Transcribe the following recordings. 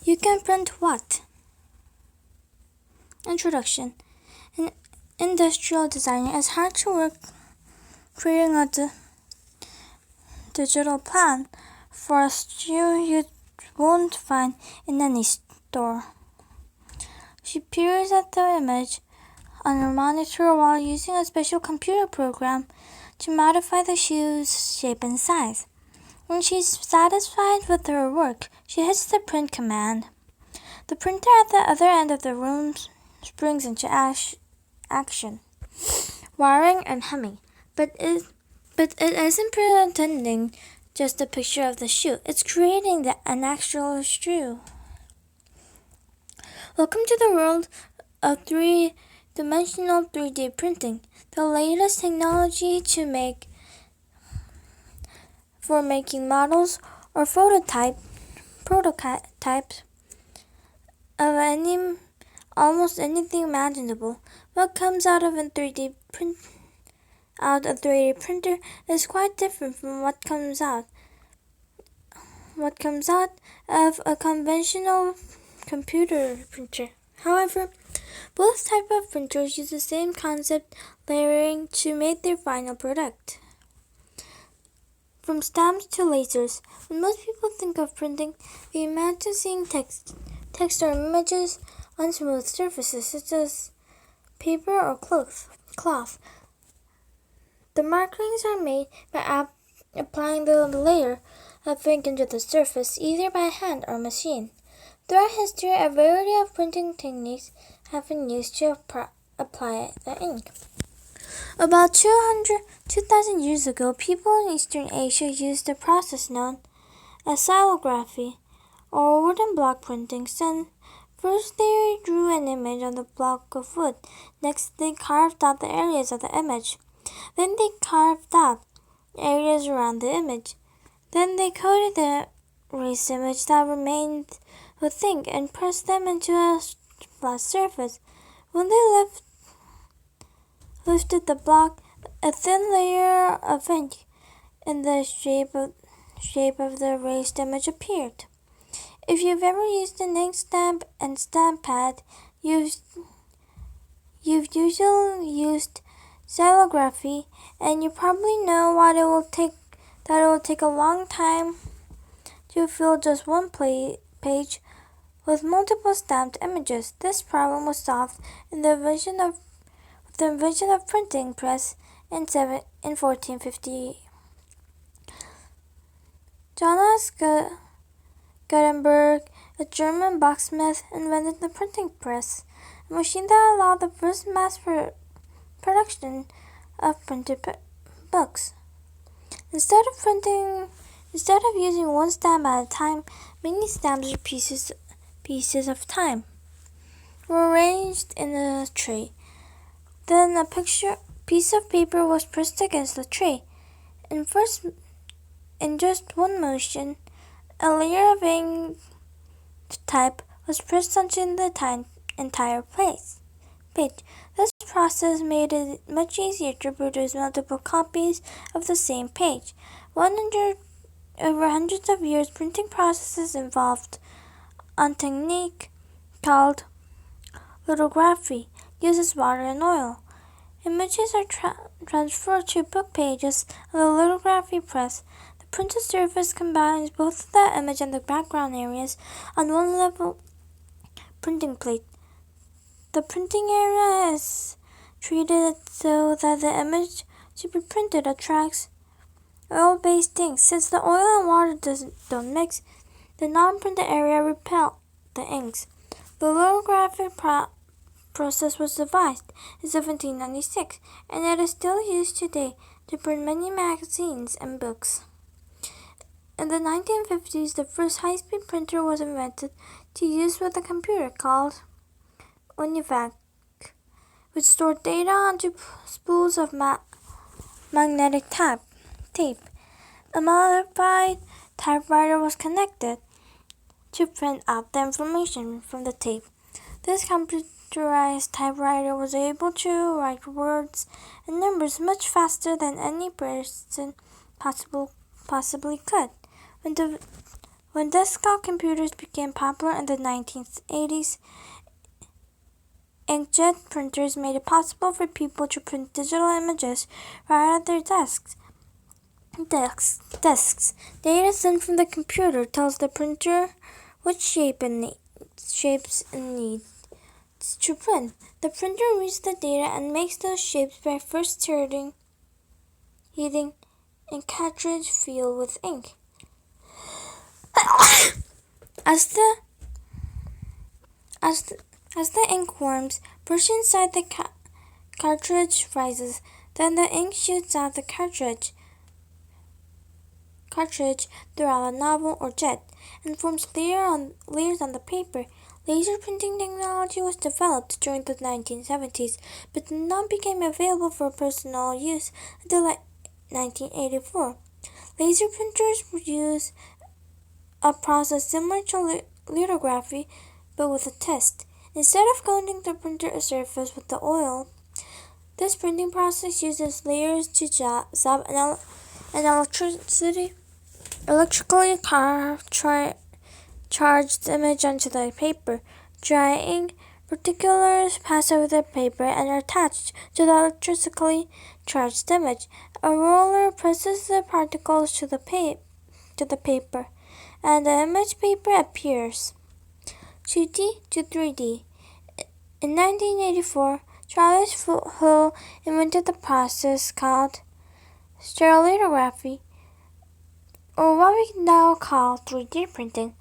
You can print what? Introduction. An industrial designer is hard to work creating a digital plan for a shoe you won't find in any store. She peers at the image on her monitor while using a special computer program to modify the shoe's shape and size. When she's satisfied with her work, she hits the print command. The printer at the other end of the room springs into action, wiring and humming. But it isn't pretending just a picture of the shoe. It's creating an actual shoe. Welcome to the world of three-dimensional 3D printing, the latest technology for making models or prototypes of almost anything imaginable. What comes out of a 3D printer is quite different from what comes out of a conventional computer printer. However, both types of printers use the same concept layering to make their final product. From stamps to lasers, when most people think of printing, they imagine seeing text or images on smooth surfaces such as paper or cloth. The markings are made by applying the layer of ink into the surface, either by hand or machine. Throughout history, a variety of printing techniques have been used to apply the ink. About 2,000 years ago, people in Eastern Asia used a process known as xylography, or wooden block printing. First, they drew an image on the block of wood. Next, they carved out the areas of the image. Then they carved out areas around the image. Then they coated the erased image that remained with ink and pressed them into a flat surface. When they lifted the block, a thin layer of ink in the shape of the erased image appeared. If you've ever used an ink stamp and stamp pad, you've usually used xylography, and you probably know that it will take a long time to fill just one page with multiple stamped images. This problem was solved in the invention of printing press in 1450. Johannes Gutenberg, a German blacksmith, invented the printing press, a machine that allowed the first mass production of printed books. Instead of using one stamp at a time, many stamps or pieces of time were arranged in a tray. Then a piece of paper was pressed against the tray. In just one motion, a layer of ink type was pressed onto the entire page. This process made it much easier to produce multiple copies of the same page. Over hundreds of years, printing processes evolved on technique called lithography, uses water and oil. Images are transferred to book pages on the lithography press. The printed surface combines both the image and the background areas on one level printing plate. The printing area is treated so that the image to be printed attracts oil-based ink. Since the oil and water don't mix, the non-printed area repel the inks. The lithographic process was devised in 1796, and it is still used today to print many magazines and books. In the 1950s, the first high-speed printer was invented to use with a computer called UNIVAC, which stored data onto spools of magnetic tape. A modified typewriter was connected to print out the information from the tape. This computerized typewriter was able to write words and numbers much faster than any person possibly could. When When desktop computers became popular in the 1980s, inkjet printers made it possible for people to print digital images right at their desks. Data sent from the computer tells the printer which shapes it needs to print. The printer reads the data and makes those shapes by first heating a cartridge filled with ink. As the ink warms, pressure inside the cartridge rises. Then the ink shoots out the cartridge throughout a nozzle or jet and forms layers on the paper. Laser printing technology was developed during the 1970s, but did not become available for personal use until 1984. Laser printers use a process similar to lithography, but with a twist. Instead of coating the printer surface with the oil, this printing process uses layers to zap an electrically charged image onto the paper. Dry ink particles pass over the paper and are attached to the electrically charged image. A roller presses the particles to the paper, and the image paper appears. 2D to 3D. In 1984, Charles Hull invented the process called stereolithography, or what we now call 3D printing.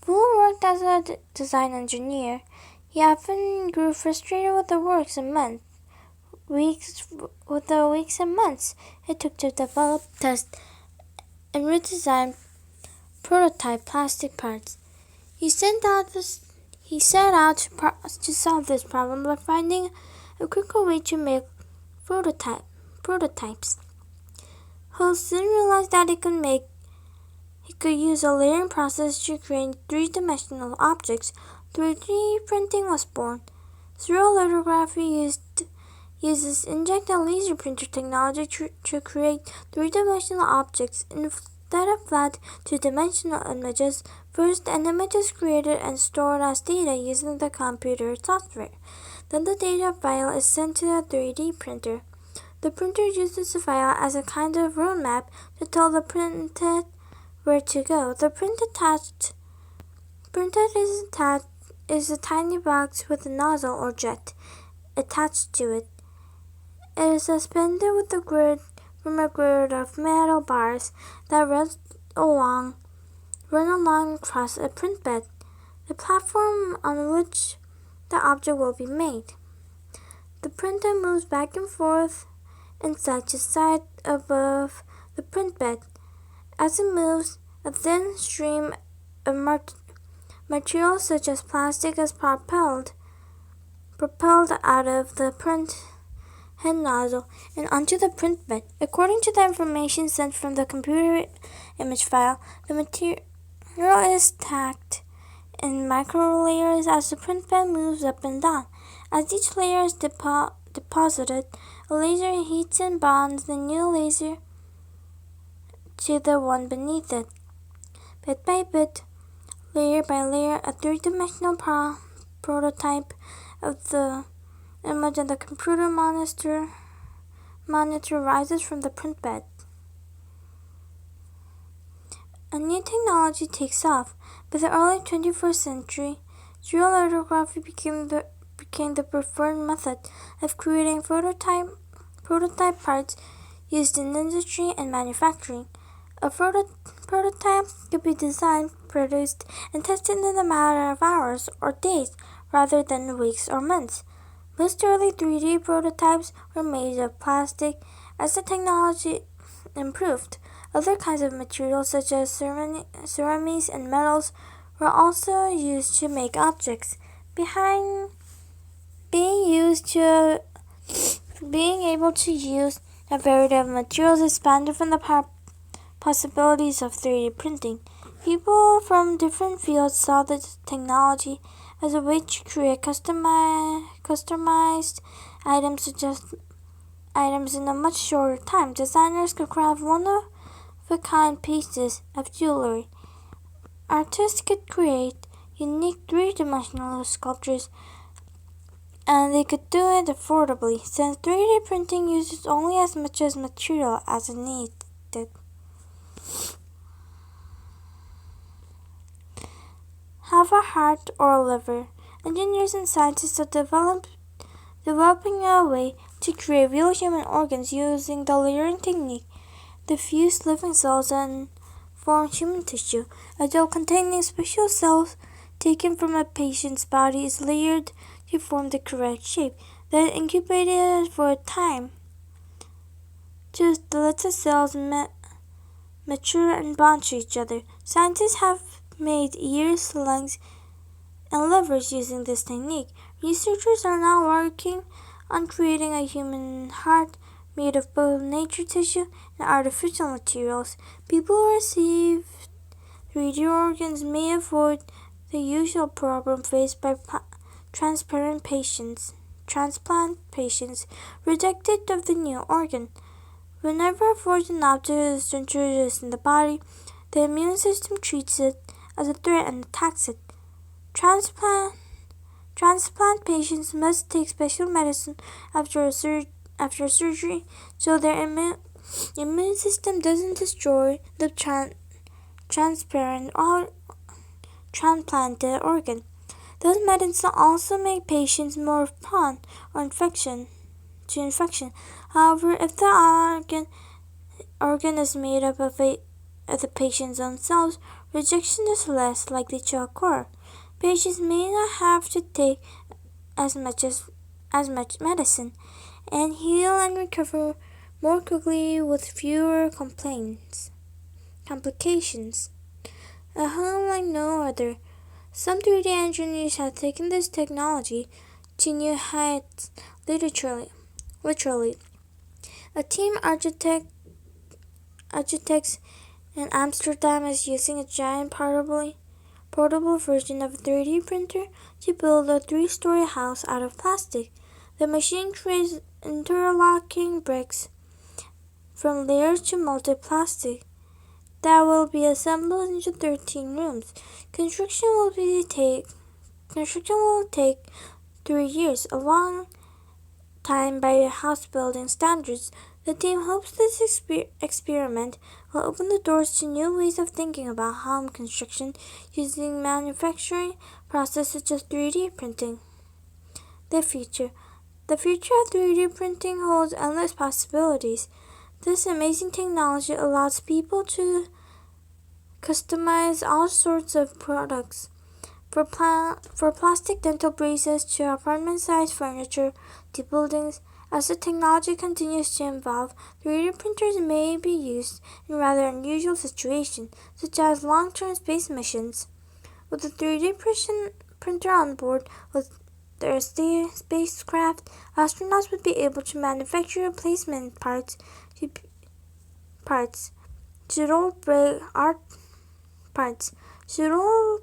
Hull worked as a design engineer. He often grew frustrated with the weeks and months it took to develop, test, and redesign prototype plastic parts. He set out to solve this problem by finding a quicker way to make prototypes. Hull soon realized that he could use a layering process to create three-dimensional objects. 3D printing was born. Stereolithography uses inkjet laser printer technology to create three-dimensional objects instead of flat two-dimensional images. First, an image is created and stored as data using the computer software. Then the data file is sent to the 3D printer. The printer uses the file as a kind of roadmap to tell the printed where to go. The printed is a tiny box with a nozzle or jet attached to it. It is suspended with a grid of metal bars that run along across a print bed, the platform on which the object will be made. The printer moves back and forth and side to side above the print bed. As it moves, a thin stream of material such as plastic is propelled out of the print head nozzle and onto the print bed. According to the information sent from the computer image file, the material is stacked in micro layers as the print bed moves up and down. As each layer is deposited, a laser heats and bonds the new laser to the one beneath it. Bit by bit, layer by layer, a three-dimensional prototype of the image on the computer monitor rises from the print bed. A new technology takes off. By the early 21st century, stereolithography became the preferred method of creating prototype parts used in industry and manufacturing. A prototype could be designed, produced, and tested in a matter of hours or days rather than weeks or months. Most early 3D prototypes were made of plastic. As the technology improved, other kinds of materials such as ceramics and metals were also used to make objects. Being able to use a variety of materials expanded from the possibilities of 3D printing. People from different fields saw the technology as a way to create customized items in a much shorter time. Designers could craft one-of-a-kind pieces of jewelry Artists could create unique three-dimensional sculptures, and they could do it affordably, since 3D printing uses only as much as material as it needed. Have a heart or a liver. Engineers and scientists are developing a way to create real human organs using the layering technique. They fuse living cells and form human tissue. A gel containing special cells taken from a patient's body is layered to form the correct shape, then incubated for a time. Just let the cells mature and bond to each other. Scientists have made ears, lungs, and livers using this technique. Researchers are now working on creating a human heart made of both nature tissue and artificial materials. People who receive 3D organs may avoid the usual problem faced by transplant patients rejected of the new organ. Whenever a foreign object is introduced in the body, the immune system treats it as a threat and attacks it. Transplant patients must take special medicine after surgery so their immune system doesn't destroy the transplanted organ. Those medicines also make patients more prone to infection. However, if the organ is made up of the patient's own cells, rejection is less likely to occur. Patients may not have to take as much medicine and heal and recover more quickly with fewer complications. A home like no other. Some 3D engineers have taken this technology to new heights, literally. A team architects in Amsterdam is using a giant portable version of a 3D printer to build a 3-story house out of plastic. The machine creates interlocking bricks from layers to molded plastic that will be assembled into 13 rooms. Construction will take 3 years, a long time by house building standards. The team hopes this experiment will open the doors to new ways of thinking about home construction using manufacturing processes such as 3D printing. The future. The future of 3D printing holds endless possibilities. This amazing technology allows people to customize all sorts of products, for plastic dental braces to apartment-sized furniture to buildings. As the technology continues to evolve, 3D printers may be used in rather unusual situations, such as long-term space missions. With a 3D printer on board with their spacecraft, astronauts would be able to manufacture replacement parts should all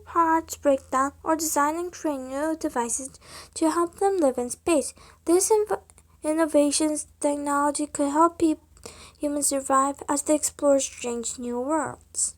parts break down, or design and create new devices to help them live in space. This innovations technology could help humans survive as they explore strange new worlds.